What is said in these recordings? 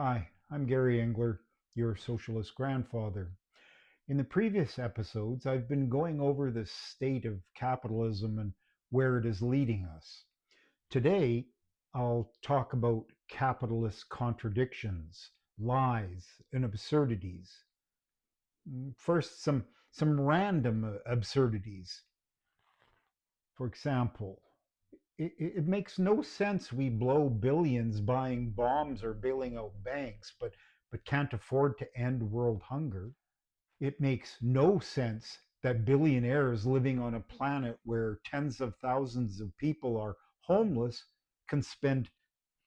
Hi, I'm Gary Engler, your socialist grandfather. In the previous episodes, I've been going over the state of capitalism and where it is leading us. Today, I'll talk about capitalist contradictions, lies, and absurdities. First, some random absurdities. For example, it makes no sense we blow billions buying bombs or bailing out banks, but can't afford to end world hunger. It makes no sense that billionaires living on a planet where tens of thousands of people are homeless can spend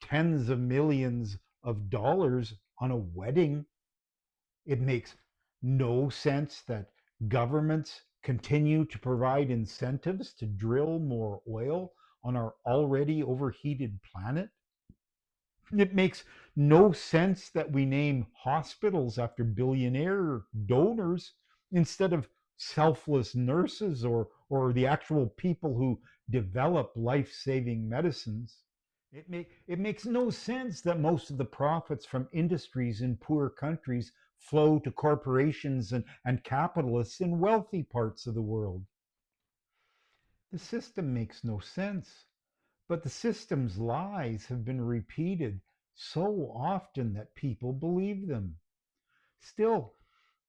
tens of millions of dollars on a wedding. It makes no sense that governments continue to provide incentives to drill more oil on our already overheated planet. It makes no sense that we name hospitals after billionaire donors instead of selfless nurses or the actual people who develop life saving medicines. It makes no sense that most of the profits from industries in poor countries flow to corporations and capitalists in wealthy parts of the world. The system makes no sense, but the system's lies have been repeated so often that people believe them. Still,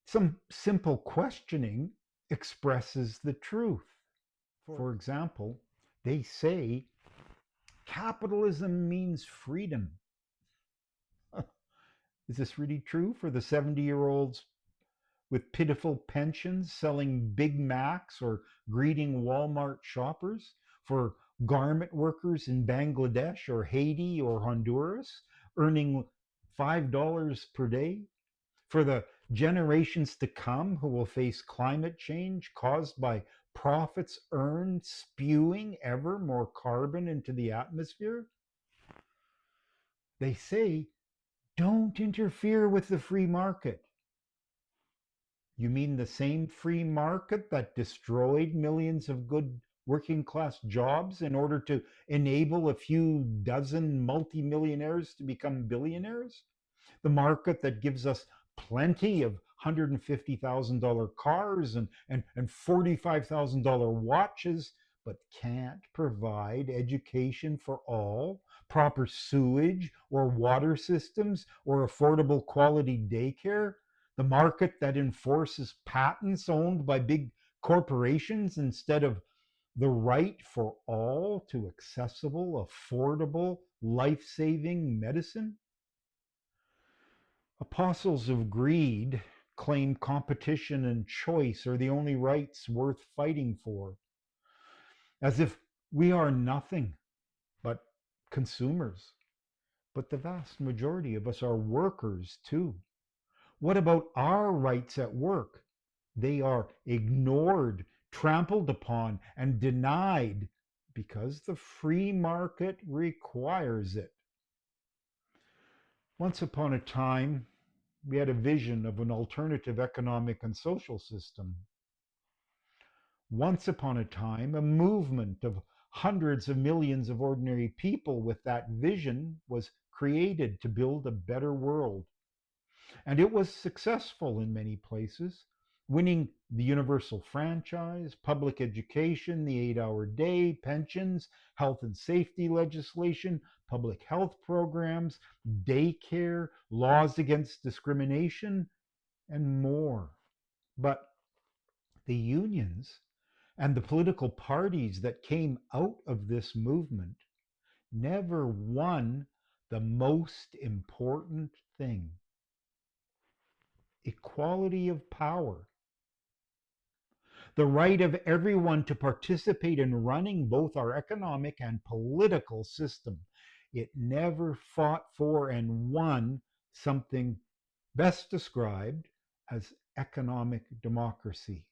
some simple questioning expresses the truth. For example, they say capitalism means freedom. Is this really true for the 70-year-olds with pitiful pensions selling Big Macs or greeting Walmart shoppers? For garment workers in Bangladesh or Haiti or Honduras earning $5 per day? For the generations to come who will face climate change caused by profits earned spewing ever more carbon into the atmosphere? They say, don't interfere with the free market. You mean the same free market that destroyed millions of good working class jobs in order to enable a few dozen multimillionaires to become billionaires? The market that gives us plenty of $150,000 cars and $45,000 watches, but can't provide education for all, proper sewage or water systems, or affordable quality daycare. The market that enforces patents owned by big corporations instead of the right for all to accessible, affordable, life saving medicine. Apostles of greed claim competition and choice are the only rights worth fighting for, as if we are nothing but consumers. But the vast majority of us are workers too. What about our rights at work? They are ignored, trampled upon, and denied because the free market requires it. Once upon a time, we had a vision of an alternative economic and social system. Once upon a time, a movement of hundreds of millions of ordinary people with that vision was created to build a better world. And it was successful in many places, winning the universal franchise, public education, the 8-hour day, pensions, health and safety legislation, public health programs, daycare, laws against discrimination, and more. But the unions and the political parties that came out of this movement never won the most important thing: equality of power, the right of everyone to participate in running both our economic and political system. It never fought for and won something best described as economic democracy.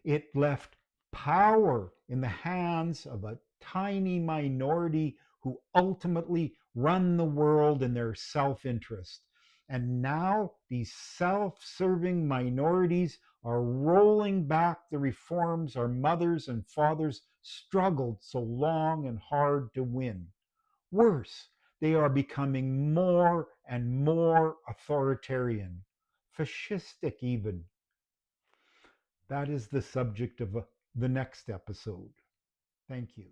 It left power in the hands of a tiny minority who ultimately run the world in their self interest. And now these self serving minorities are rolling back the reforms our mothers and fathers struggled so long and hard to win. Worse, They are becoming more and more authoritarian, fascistic even. That is the subject of the next episode. Thank you.